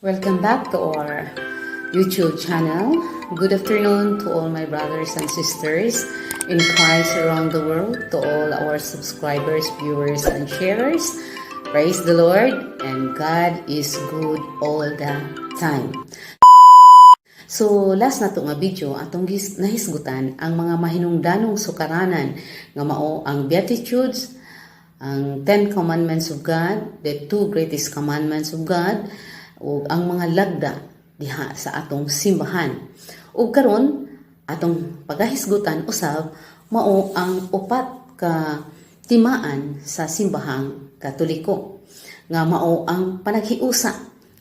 Welcome back to our YouTube channel. Good afternoon to all my brothers and sisters in Christ around the world, to all our subscribers, viewers, and sharers. Praise the Lord, and God is good all the time. So, last na to nga video, atong nahisgutan ang mga mahinungdanong sukaranan nga mao ang Beatitudes, ang 10 Commandments of God, the 2 greatest commandments of God, o ang mga lagda diha sa atong simbahan. O karon atong pagahisgutan usab mao ang upat ka timaan sa simbahang Katoliko nga mao ang panaghiusa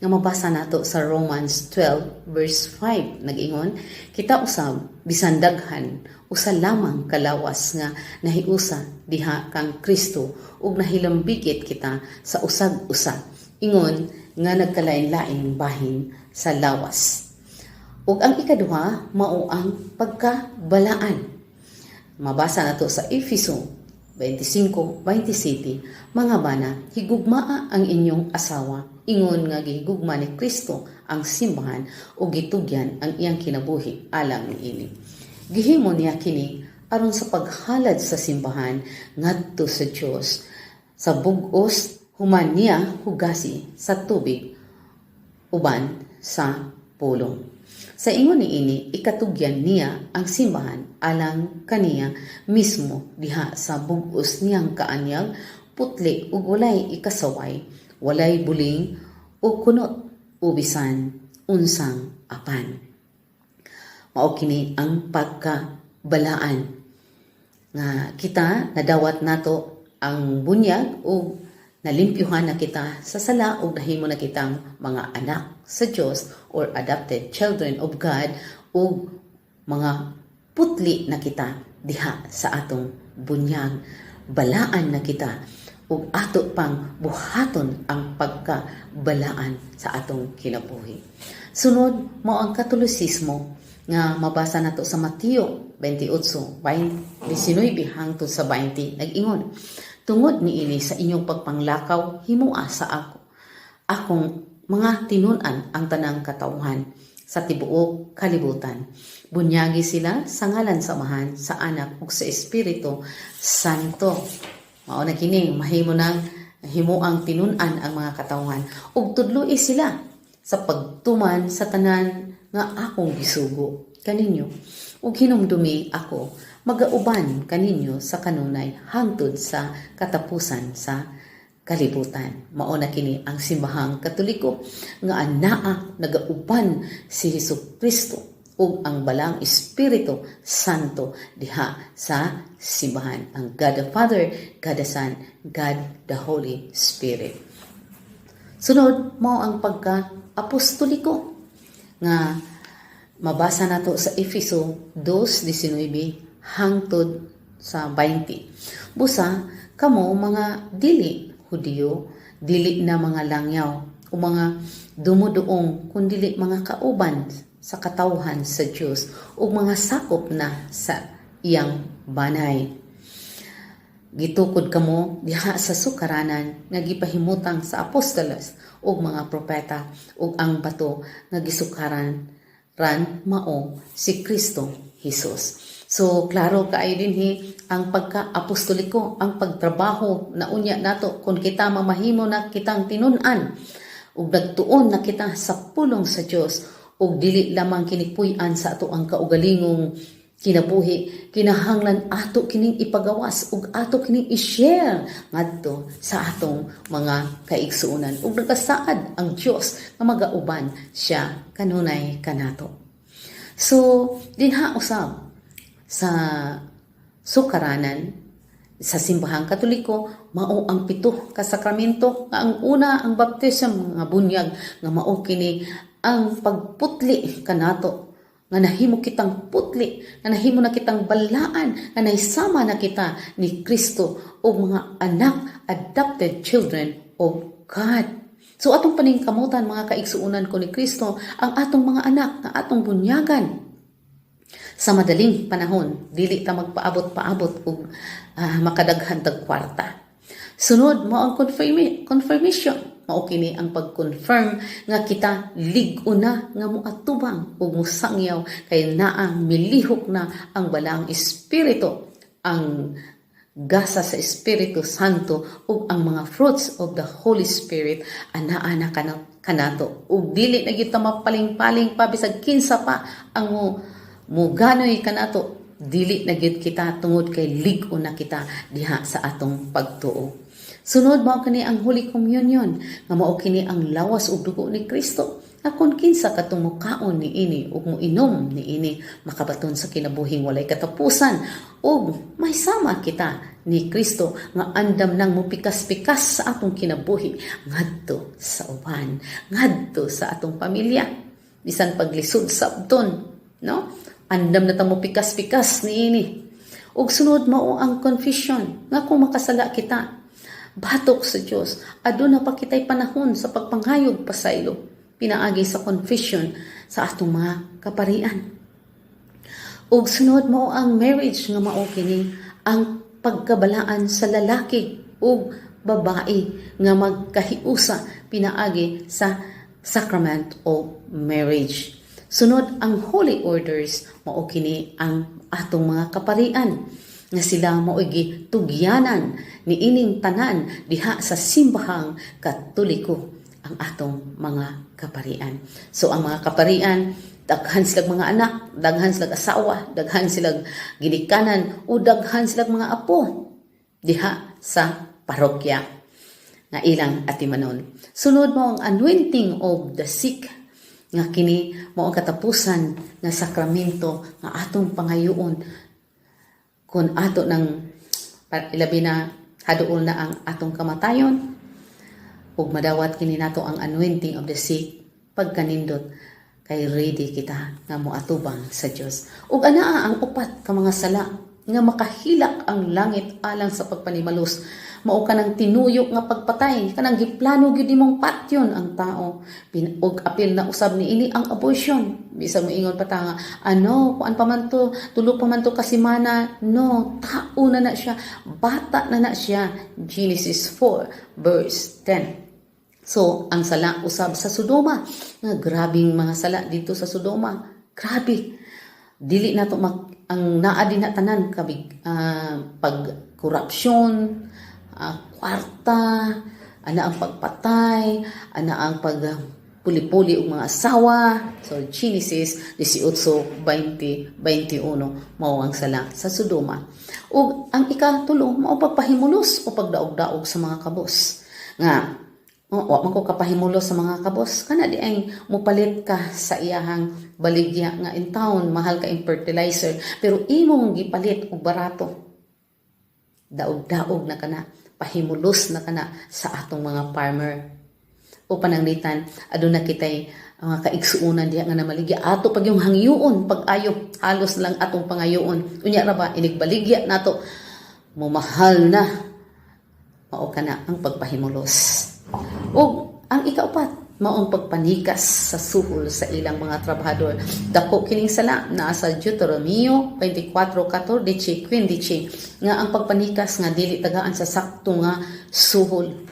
nga mabasa nato sa Romans 12 verse 5. Nag-ingon, kita usab bisan daghan usa lamang kalawas nga nahiusa diha kang Kristo ug nahilambigit kita sa usag-usa. Ingon nga nagkalain-laing bahin sa lawas. Ug ang ikaduha mao ang pagkabalaan. Mabasa nato sa Efeso 25:27, mga bana, higugmaa ang inyong asawa, ingon nga gihigugma ni Kristo ang simbahan ug gitugyan ang iyang kinabuhi alang niini. Gihimo niya kini aron sa paghalad sa simbahan ngadto sa Dios sa bug-os human niya hugasi sa tubig uban sa pulong. Sa ingon niini ikatugyan niya ang simbahan alang kaniya mismo diha sa bug-os niyang kaanyag, putli ug walay ikasaway, walay buling ug kunot ubisan unsang apan. Mao kini ang pagkabalaan nga kita nadawat nato ang bunyag ug nalimpyuhan na kita sa sala ug nahimo na kitang mga anak sa Dios or adopted children of God ug mga putli na kita diha sa atong bunyag. Balaan na kita ug ato pang buhaton ang pagkabalaan sa atong kinabuhi. Sunod mao ang Katolisismo nga mabasa nato sa Mateo 28:19 hangtod sa 20. Nag-ingon, tungod niini sa inyong pagpanglakaw, himua sa akong mga tinun-an ang tanang katawhan sa tibuok kalibutan. Bunyagi sila sa ngalan samahan sa Anak ug sa Espiritu Santo. Mao na kini mahimo nang himuang tinun-an ang mga katawhan ug tudloi sila sa pagtuman sa tanan nga akong gisugo kaninyo ug hinumdumi ako magauban kaninyo sa kanunay hangtod sa katapusan sa kalibutan. Mao na kini ang simbahang Katoliko nga anaa nagauban si Hesukristo ug ang balang Espiritu Santo diha sa simbahan, ang God the Father, God the Son, God the Holy Spirit. Sunod mao ang pagka-apostoliko nga mabasa nato sa Efeso 2:19 hangtod sa 20. Busa kamo mga dili Hudiyo, dili na mga langyaw o mga dumuduong kundili mga kauban sa katawhan sa Dios o mga sakop na sa iyang banay. Gitukod kamo diha sa sukaranan nga gipahimutang sa apostolos o mga propeta ug ang bato nga gisukaran ran mao si Kristo Jesus. So, klaro kaayo dinhi ang pagka-apostoliko, ang pagtrabaho na unya nato kung kita mamahimo na kitang tinun-an ug nagtuon na kita sa pulong sa Dios ug dili lamang kinipuy-an sa ato ang kaugalingong kinabuhi, kinahanglan ato kining ipagawas ug ato kining i-share ngadto sa atong mga kaigsuonan ug nagasaad ang Dios nga magauban siya kanunay kanato. So, dinha usab sa sukaranan sa simbahang Katoliko mao ang 7 ka sakramento nga ang una ang baptism nga bunyag nga mao kini ang pagputli kanato nga nahimo kitang putli, nga nahimo na kitang balaan, nga nahisama na kita ni Kristo o mga anak, adopted children of God. So atong paningkamutan mga kaigsuunan ko ni Kristo ang atong mga anak nga atong bunyagan. Sa madaling panahon, dili ta magpaabot-paabot ug makadaghan tag kwarta. Sunod mo ang confirmation. mao kini ang pag-confirm nga kita lig-o na nga moatubang ug musangyaw kay naa milihok na ang balang espiritu, ang gasa sa Espiritu Santo ug ang mga fruits of the Holy Spirit anaa na kanato ug dili na gyud ta mapaling-paling pa bisag kinsa pa ang mo ganoy kanato, dili na gyud kita tungod kay lig-o na kita diha sa atong pagtuo. Sunod mao kini ang Holy Communion nga mao kini ang lawas ug dugo ni Kristo. Akon kinsa katong mukaon niini ug moinom niini makabaton sa kinabuhing walay katapusan ug may sama kita ni Kristo nga andam nang mupikas-pikas sa atong kinabuhi ngadto sa uban, ngadto sa atong pamilya bisan paglisod sa abton, no? Andam na ta mupikas-pikas niini. Ug sunod mao ang confession nga kung makasala kita batok sa Dios aduna pa kitay panahon sa pagpanghayog pasaylo pinaagi sa confession sa atong mga kaparian. Ug sunod mao ang marriage nga mao kini ang pagkabalaan sa lalaki ug babae nga magkahiusa pinaagi sa sacrament of marriage. Sunod ang holy orders mao kini ang atong mga kaparian nga sila mao'y tugyanan ni ining tanan diha sa simbahang Katoliko ang atong mga kaparian. So ang mga kaparian, daghan silang mga anak, daghan silang asawa, daghan silang ginikanan o daghan silang mga apo diha sa parokya nga ilang atimanon. Sunod mo ang anointing of the sick nga kini mao ang katapusan nga sakramento nga atong pangayoon kun ato nang ilabi na haduol na ang atong kamatayon ug madawat kini nato ang anointing of the sick pagkanindot kay ready kita nga moatubang sa Dios. Ug anaa ang upat ka mga sala nga makahilak ang langit alang sa pagpanimalos. Mao kanang tinuyok nga pagpatay, kanang giplano gyud nimong patyon ang tao. Ug apil na usab niini ang abortion. Bisag moingon pa ta nga ano kuan pa man to, tulo pa man to kasimana. No, tao na siya, bata na siya. Genesis 4 verse 10. So, ang sala usab sa Sodoma, nga grabing mga sala dito sa Sodoma. Grabe. Dili na to ang naa din na tanan kabig pagkorupsyon, kwarta, ana ang pagpatay, ana ang pagpuli-puli og mga asawa. So Genesis 18:20-21 mao ang sala sa Sodoma. Ug ang ikatulo mao pagpahimulos o pagdaog-daog sa mga kabos. Nga wa man ko kapahimulos sa mga kabos kana di ay mupalit ka sa iyahang baligya nga in town mahal ka in fertilizer pero imong gipalit og barato. Daog-daog na kana, pahimulos na kana sa atong mga farmer. O pananglitan aduna kitay mga kaigsuonan diha nga namaligya ato pag yung hangyoon pag-ayo halos lang atong pangayoon unya ra ba inigbaligya nato mumahal na mao kana ang pagpahimulos. O ang ikaupat maong pagpanikas sa suhol sa ilang mga trabahador. Dako kining sala naa sa Deuteronomio 24:14-15 nga ang pagpanikas nga dili tagaan sa sakto nga suhol.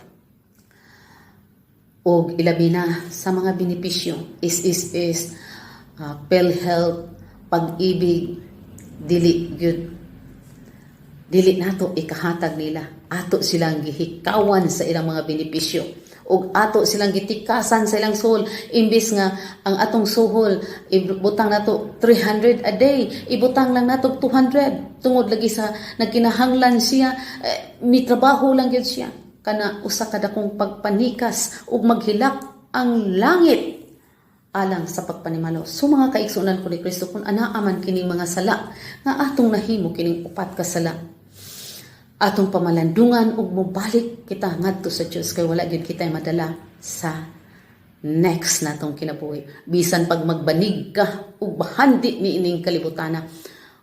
O ilabi na sa mga benepisyo is PhilHealth, pag-ibig, dili nato ikahatag nila. Ato silang gihikawan sa ilang mga benepisyo. O ato silang gitikasan sa ilang suhol. Imbis nga ang atong suhol, ibutang nato 300 a day. Ibutang lang nato 200. Tungod lagi sa nagkinahanglan siya, may trabaho lang yun siya. Kana usa kada kong pagpanikas ug maghilak ang langit alang sa pagpanimalo. So mga kaigsunan ko ni Kristo kung anaaman kining mga sala nga atong nahimo kining upat ka sala. Atong pamalandungan ug mobalik kita ngadto sa Dios kay wala gyud kitay madala sa next natong kinabuhi. Bisan pag magbanig ka ug bahandi ni ining kalibutana,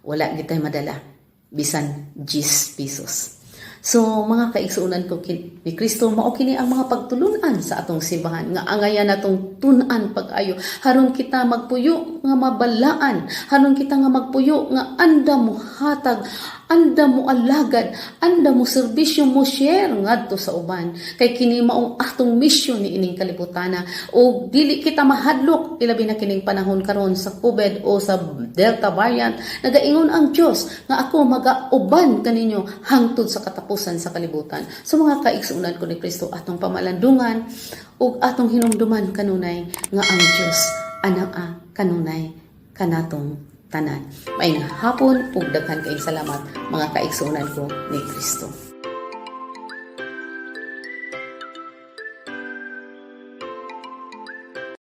wala gyud tay madala bisan 10 pesos. So mga kaigsuonan ko ni Kristo mao kini ang mga pagtulunan sa atong simbahan nga angayan natong tun-an pag-ayo haron kita magpuyo nga mabalaan, haron kita nga magpuyo nga andam mohatag anda mo alagad, anda mo serbisyo mo share ngadto sa uban. Kay kini maong atong mission ni ining kalibutana o dili kita mahadlok ilabi na kining panahon karon sa COVID o sa Delta variant. Nagaingon ang Dios nga ako magauban kaninyo hangtod sa katapusan sa kalibutan. So mga kaigsuunan ko ni Kristo, atong pamalandungan ug atong hinumduman kanunay nga ang Dios anaa kanunay kanatong tanan. Maayong hapon ug daghan kayong salamat mga kaigsuunan ko ni Kristo.